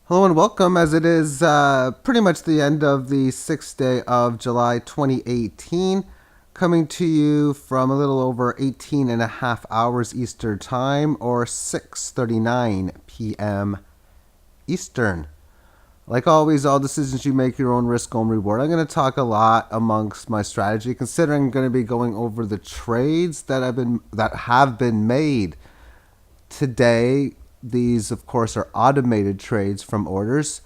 Hello and welcome, as it is pretty much the end of the 6th day of July 2018, coming to you from a little over 18 and a half hours Eastern Time, or 6:39 p.m. Eastern. Like always, all decisions you make your own risk, own reward. I'm going to talk a lot amongst my strategy, considering I'm going to be going over the trades that have been made today. These, of course, are automated trades from orders.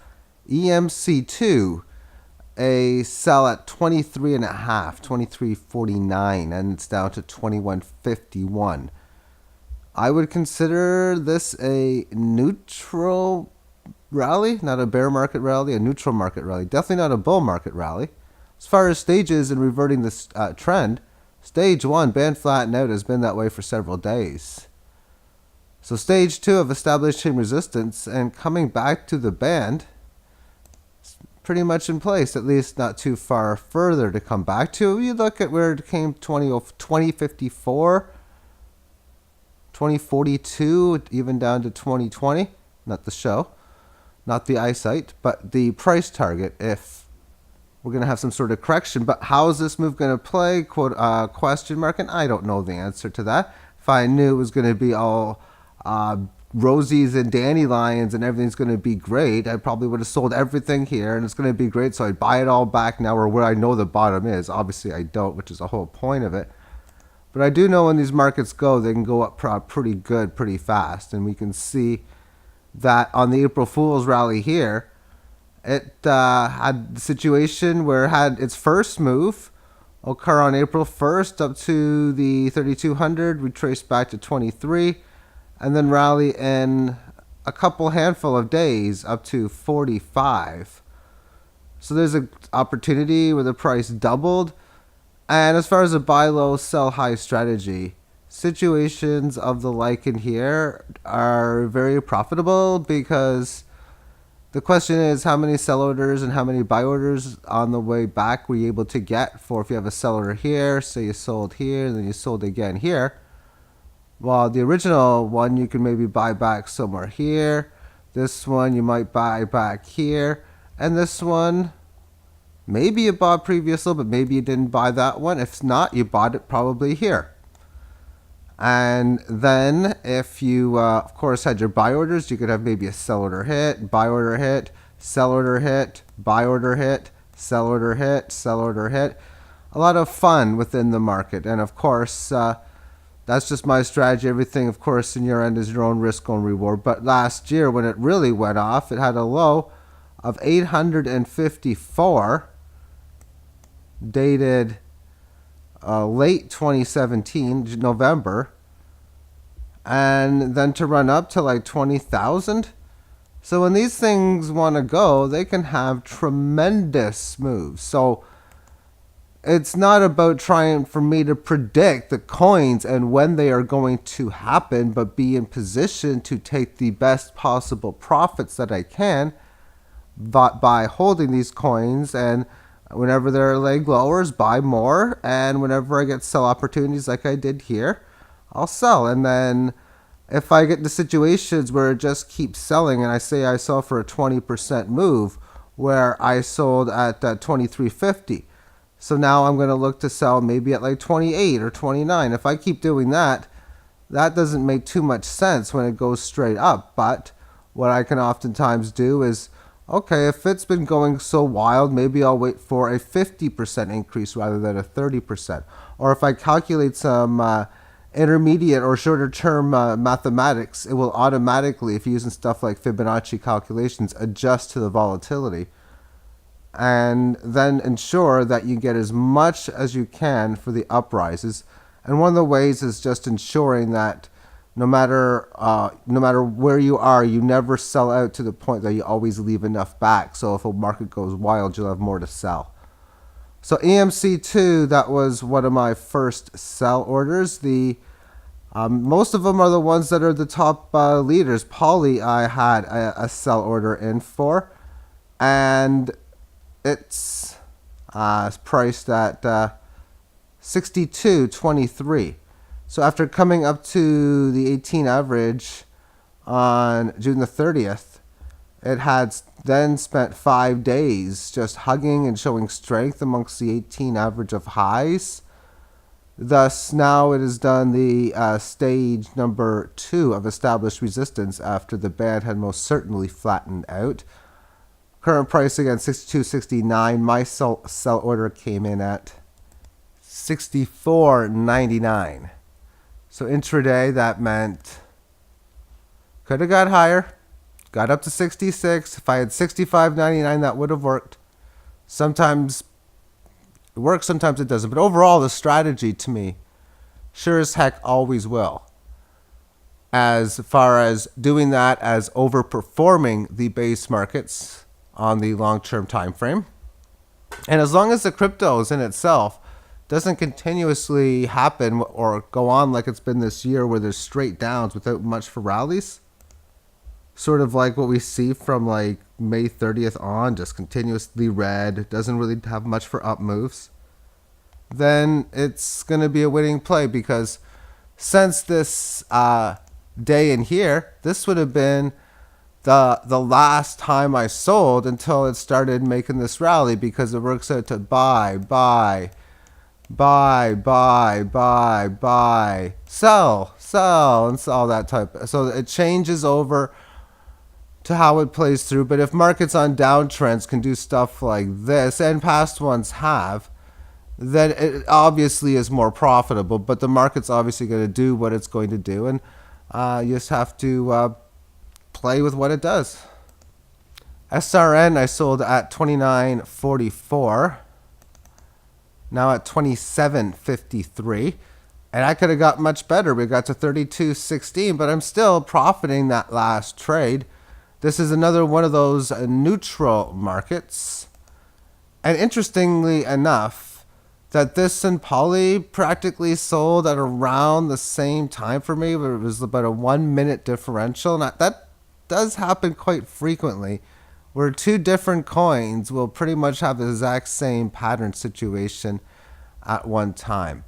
EMC2, a sell at 23 and a half, 23.49, and it's down to 21.51. I would consider this a neutral rally, not a bear market rally, a neutral market rally. Definitely not a bull market rally. As far as stages in reverting this trend, stage 1, band flattened out, has been that way for several days. So stage 2 of establishing resistance and coming back to the band is pretty much in place, at least not too far further to come back to. You look at where it came 2054, 2042, even down to 2020, not the show, not the eyesight, but the price target if we're going to have some sort of correction. But how is this move going to play? Question mark, and I don't know the answer to that. If I knew it was going to be all rosies and dandelions and everything's going to be great, I probably would have sold everything here and it's going to be great, so I'd buy it all back now, or where I know the bottom is. Obviously I don't, which is the whole point of it. But I do know when these markets go, they can go up pretty good, pretty fast. And we can see that on the April Fool's rally here, it had the situation where it had its first move occur on April 1st up to the 3200, retraced back to 23, and then rally in a handful of days up to 45. So there's an opportunity where the price doubled. And as far as a buy low, sell high strategy, situations of the like in here are very profitable, because the question is how many sell orders and how many buy orders on the way back were you able to get for if you have a sell order here, say you sold here, and then you sold again here. Well, the original one you can maybe buy back somewhere here. This one you might buy back here. And this one, maybe you bought previously, but maybe you didn't buy that one. If not, you bought it probably here. And then if you, of course, had your buy orders, you could have maybe a sell order hit, buy order hit, sell order hit, buy order hit, sell order hit, sell order hit. A lot of fun within the market. And of course, that's just my strategy. Everything, of course, in your end is your own risk, own reward. But last year, when it really went off, it had a low of 854, dated late 2017, November, and then to run up to like 20,000. So when these things want to go, they can have tremendous moves. So it's not about trying for me to predict the coins and when they are going to happen, but be in position to take the best possible profits that I can by holding these coins. And whenever they're leg lowers, buy more. And whenever I get sell opportunities like I did here, I'll sell. And then if I get into situations where it just keeps selling, and I say I sell for a 20% move, where I sold at 23.50, so now I'm going to look to sell maybe at like 28 or 29. If I keep doing that, that doesn't make too much sense when it goes straight up. But what I can oftentimes do is, okay, if it's been going so wild, maybe I'll wait for a 50% increase rather than a 30%. Or if I calculate some intermediate or shorter term mathematics, it will automatically, if you're using stuff like Fibonacci calculations, adjust to the volatility, and then ensure that you get as much as you can for the uprises. And one of the ways is just ensuring that no matter where you are, you never sell out to the point that you always leave enough back. So if a market goes wild, you'll have more to sell. So EMC2, that was one of my first sell orders. The most of them are the ones that are the top leaders. Poly, I had a sell order in for, and it's priced at 62.23. So after coming up to the 18 average on June the 30th, It had then spent 5 days just hugging and showing strength amongst the 18 average of highs. Thus, now it has done the stage number 2 of established resistance after the band had most certainly flattened out. Current price again 62.69. My sell order came in at 64.99. So intraday that meant could have got higher, got up to 66. If I had 65.99, that would have worked. Sometimes it works, sometimes it doesn't. But overall, the strategy to me sure as heck always will. As far as doing that as overperforming the base markets on the long-term time frame. And as long as the cryptos in itself doesn't continuously happen or go on like it's been this year where there's straight downs without much for rallies, sort of like what we see from like May 30th on, just continuously red, doesn't really have much for up moves, then it's going to be a winning play, because since this day in here, this would have been the last time I sold until it started making this rally, because it works out to buy, sell, and all that type. So it changes over to how it plays through. But if markets on downtrends can do stuff like this, and past ones have, then it obviously is more profitable. But the market's obviously going to do what it's going to do, and you just have to play with what it does. SRN I sold at 29.44. Now at 27.53. And I could have got much better. We got to 32.16, but I'm still profiting that last trade. This is another one of those neutral markets. And interestingly enough, that this and Poly practically sold at around the same time for me, where it was about a 1 minute differential. And that does happen quite frequently, where two different coins will pretty much have the exact same pattern situation at one time.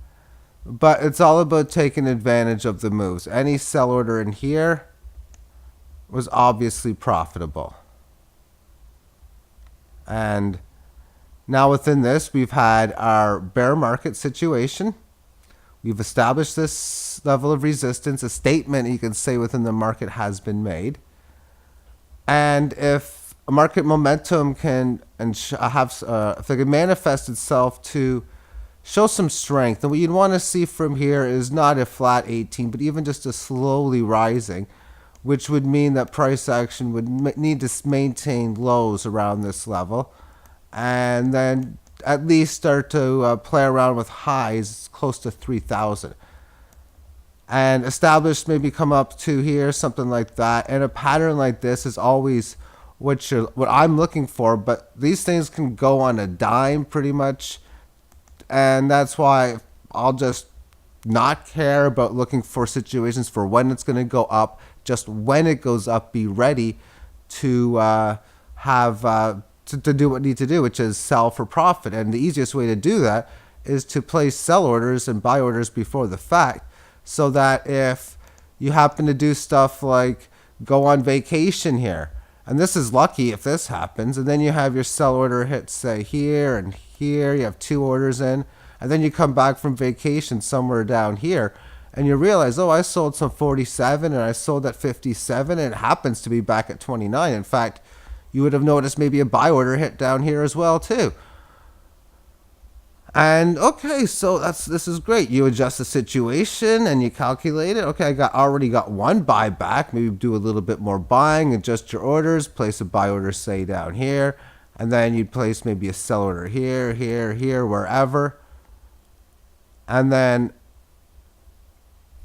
But it's all about taking advantage of the moves. Any sell order in here was obviously profitable. And now within this, we've had our bear market situation. We've established this level of resistance. A statement you can say within the market has been made. And if a market momentum can if it can manifest itself to show some strength, and what you'd want to see from here is not a flat 18, but even just a slowly rising, which would mean that price action would need to maintain lows around this level, and then at least start to play around with highs close to 3,000. And established, maybe come up to here, something like that. And a pattern like this is always what I'm looking for, but these things can go on a dime pretty much. And that's why I'll just not care about looking for situations for when it's going to go up. Just when it goes up, be ready to to do what you need to do, which is sell for profit. And the easiest way to do that is to place sell orders and buy orders before the fact, so that if you happen to do stuff like go on vacation here, and this is lucky if this happens, and then you have your sell order hit, say, here and here, you have two orders in, and then you come back from vacation somewhere down here, and you realize, oh, I sold some 47, and I sold at 57, and it happens to be back at 29. In fact, you would have noticed maybe a buy order hit down here as well, too. And okay, so this is great. You adjust the situation and you calculate it. Okay, already got one buy back. Maybe do a little bit more buying, adjust your orders, place a buy order, say, down here, and then you'd place maybe a sell order here, wherever. And then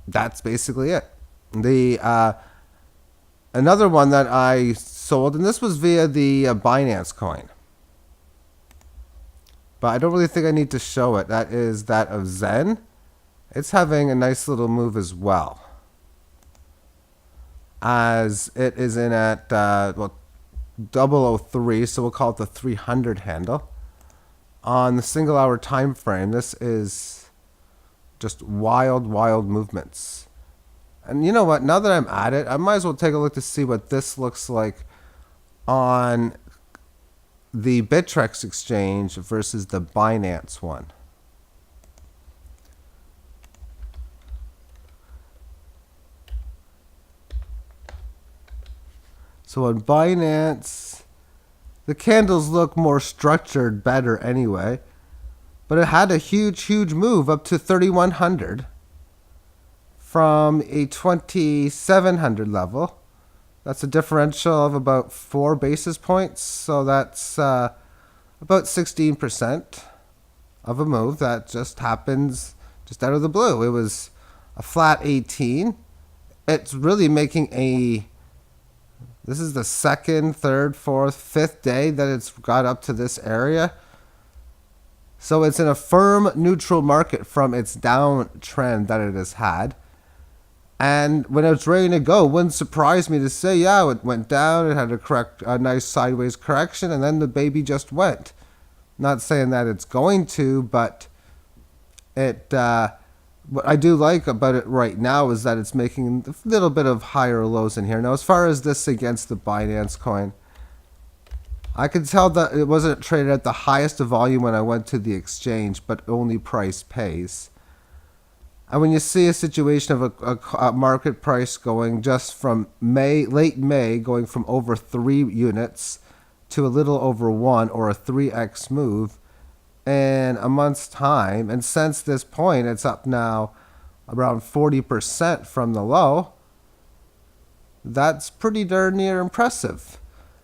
that's basically it. The another one that I sold, and this was via the Binance coin, but I don't really think I need to show it. That is that of Zen. It's having a nice little move as well, as it is in at 003, so we'll call it the 300 handle. On the single hour time frame, this is just wild movements. And you know what? Now that I'm at it, I might as well take a look to see what this looks like on the Bittrex exchange versus the Binance one. So on Binance, the candles look more structured, better anyway. But it had a huge move up to 3,100 from a 2,700 level. That's a differential of about 4 basis points. So that's about 16% of a move that just happens just out of the blue. It was a flat 18. It's really making this is the second, third, fourth, fifth day that it's got up to this area. So it's in a firm neutral market from its downtrend that it has had. And when it's ready to go, it wouldn't surprise me to say, yeah, it went down, it had a nice sideways correction, and then the baby just went. Not saying that it's going to, but what I do like about it right now is that it's making a little bit of higher lows in here. Now, as far as this against the Binance coin, I could tell that it wasn't traded at the highest of volume when I went to the exchange, but only price pays. And when you see a situation of a market price going just from late May, going from over 3 units to a little over 1 or a 3x move in a month's time, and since this point, it's up now around 40% from the low. That's pretty darn near impressive.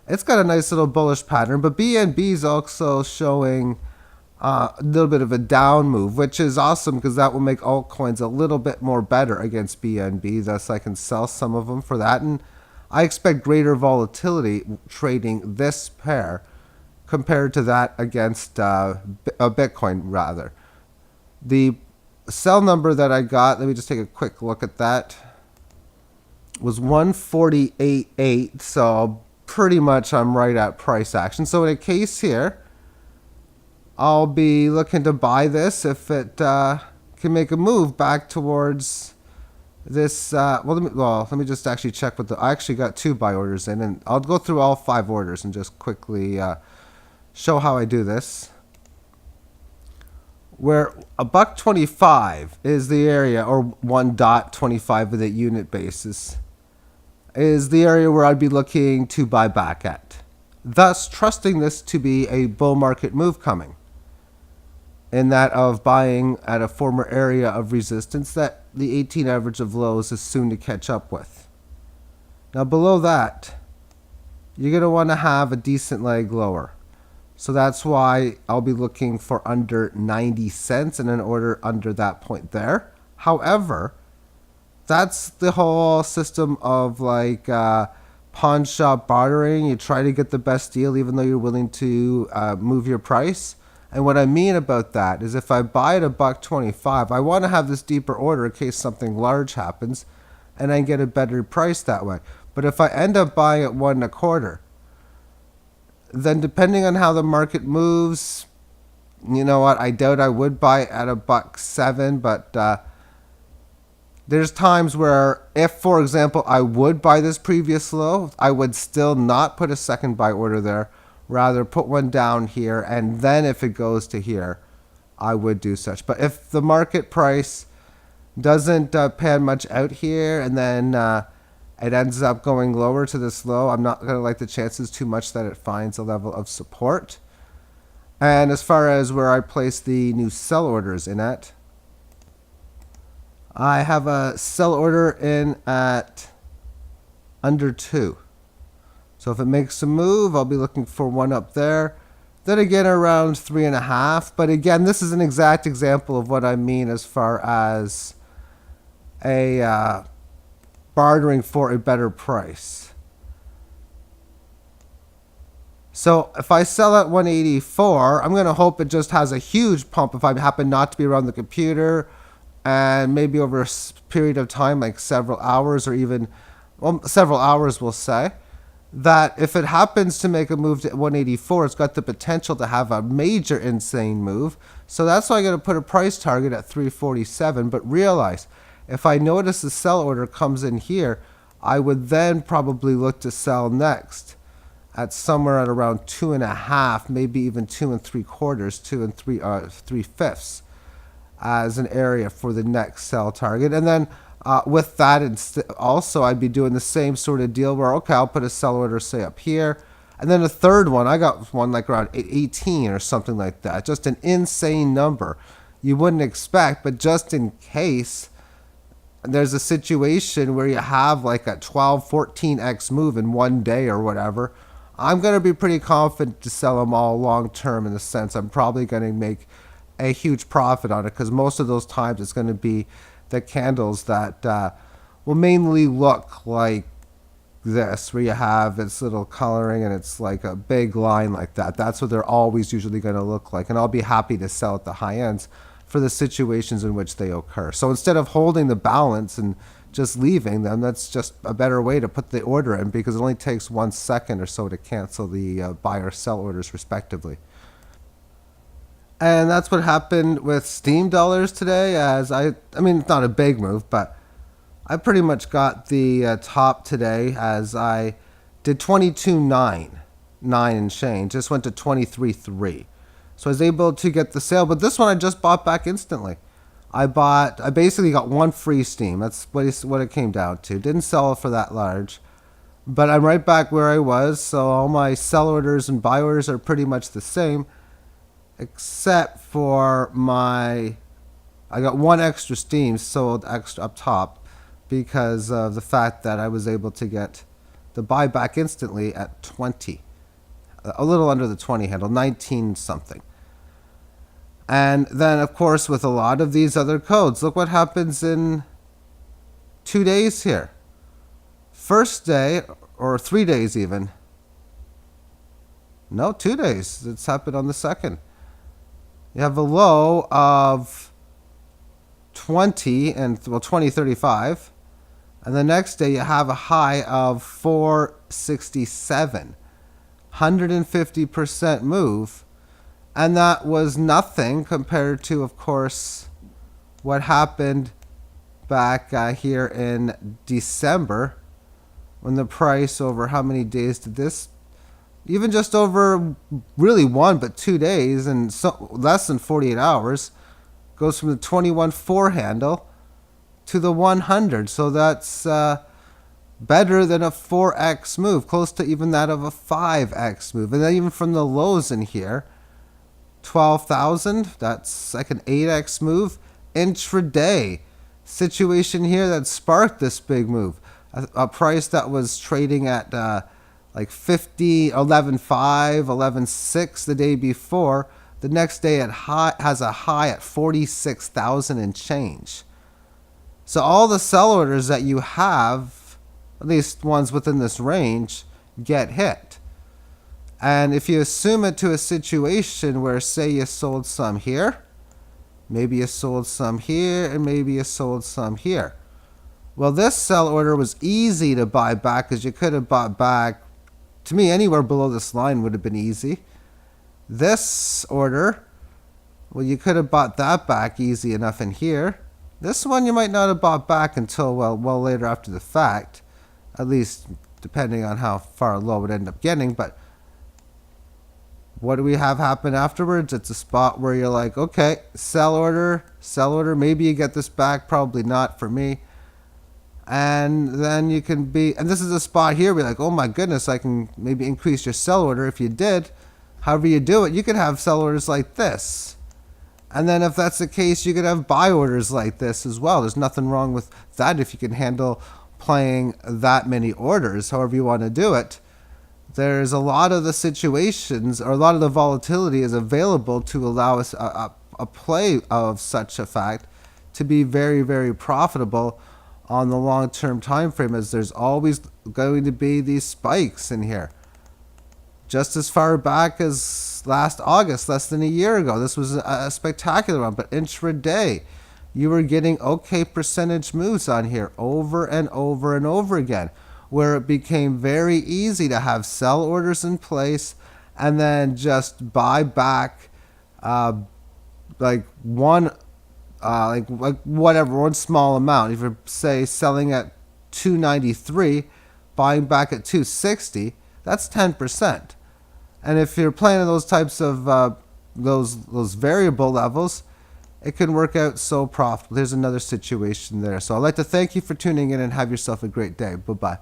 It's got a nice little bullish pattern, but BNB is also showing a little bit of a down move, which is awesome because that will make altcoins a little bit more better against BNB. Thus, I can sell some of them for that, and I expect greater volatility trading this pair compared to that against a Bitcoin, rather. The sell number that I got, let me just take a quick look at that, was 148.8, so pretty much I'm right at price action. So in a case here, I'll be looking to buy this if it can make a move back towards this. Let me just actually check with I actually got 2 buy orders in, and I'll go through all 5 orders and just quickly show how I do this. Where $1.25 is the area, or 1.25 with a unit basis, is the area where I'd be looking to buy back at. Thus, trusting this to be a bull market move coming, in that of buying at a former area of resistance that the 18 average of lows is soon to catch up with. Now below that, you're going to want to have a decent leg lower. So that's why I'll be looking for under 90 cents in an order under that point there. However, that's the whole system of like pawn shop bartering. You try to get the best deal even though you're willing to move your price. And what I mean about that is if I buy at $1.25, I want to have this deeper order in case something large happens and I get a better price that way. But if I end up buying at 1.25, then depending on how the market moves, you know what, I doubt I would buy at $1.07, but there's times where if, for example, I would buy this previous low, I would still not put a second buy order there, rather put one down here, and then if it goes to here, I would do such. But if the market price doesn't pan much out here, and then it ends up going lower to this low, I'm not going to like the chances too much that it finds a level of support. And as far as where I place the new sell orders in at, I have a sell order in at under 2. So if it makes a move, I'll be looking for one up there. Then again around 3.5. But again, this is an exact example of what I mean as far as a bartering for a better price. So if I sell at 184, I'm going to hope it just has a huge pump if I happen not to be around the computer, and maybe over a period of time, like several hours or even several hours, we'll say, that if it happens to make a move to 184, it's got the potential to have a major insane move. So that's why I'm going to put a price target at 347. But realize, if I notice the sell order comes in here, I would then probably look to sell next at somewhere at around 2.5, maybe even 2 3/4, 2 3/5 as an area for the next sell target. And then with that, also I'd be doing the same sort of deal where, okay, I'll put a sell order, say, up here. And then a third one, I got one like around 18 or something like that. Just an insane number you wouldn't expect, but just in case there's a situation where you have like a 12, 14x move in one day or whatever, I'm going to be pretty confident to sell them all long term, in the sense I'm probably going to make a huge profit on it, because most of those times it's going to be the candles that will mainly look like this, where you have this little coloring and it's like a big line like that. That's what they're always usually going to look like, and I'll be happy to sell at the high ends for the situations in which they occur. So instead of holding the balance and just leaving them, that's just a better way to put the order in, because it only takes 1 second or so to cancel the buy or sell orders respectively. And that's what happened with Steam dollars today. As I mean, it's not a big move, but I pretty much got the top today, as I did 22.9 and change. Just went to 23.3. So I was able to get the sale, but this one I just bought back instantly. I basically got one free Steam. That's what it came down to. Didn't sell it for that large, but I'm right back where I was. So all my sell orders and buy orders are pretty much the same, except for I got one extra Steam sold extra up top, because of the fact that I was able to get the buyback instantly at 20. A little under the 20 handle, 19 something. And then, of course, with a lot of these other codes, look what happens in 2 days here. First day, or 3 days even. No, 2 days. It's happened on the second. You have a low of 20.35, and the next day you have a high of 467, 150% move, and that was nothing compared to, of course, what happened back here in December, when the price over how many days did this? Even just over really 1 but 2 days, and so less than 48 hours, goes from the 21.4 handle to the 100. So that's better than a 4x move, close to even that of a 5x move. And then even from the lows in here, 12,000, that's like an 8x move. Intraday situation here that sparked this big move. A price that was trading at like 11.5, 11.6 the day before. The next day it has a high at 46,000 and change. So all the sell orders that you have, at least ones within this range, get hit. And if you assume it to a situation where, say, you sold some here, maybe you sold some here, and maybe you sold some here. Well, this sell order was easy to buy back, because you could have bought back, to me, anywhere below this line would have been easy. This order, well, you could have bought that back easy enough in here. This one you might not have bought back until well later after the fact, at least depending on how far low it ended up getting. But what do we have happen afterwards? It's a spot where you're like, okay, sell order, maybe you get this back, probably not for me. And then you can and this is a spot here where you're like, oh my goodness, I can maybe increase your sell order. If you did, however you do it, you could have sell orders like this. And then if that's the case, you could have buy orders like this as well. There's nothing wrong with that if you can handle playing that many orders, however you want to do it. There's a lot of the situations, or a lot of the volatility is available to allow us a play of such a fact to be very, very profitable on the long-term time frame, as there's always going to be these spikes in here. Just as far back as last August, less than a year ago, this was a spectacular one. But intraday, you were getting okay percentage moves on here over and over and over again, where it became very easy to have sell orders in place and then just buy back like one small amount. If you're, say, selling at 293, buying back at 260, That's 10%. And if you're playing in those types of those variable levels, it can work out so profitable. There's another situation there. So I'd like to thank you for tuning in and have yourself a great day. Bye-bye.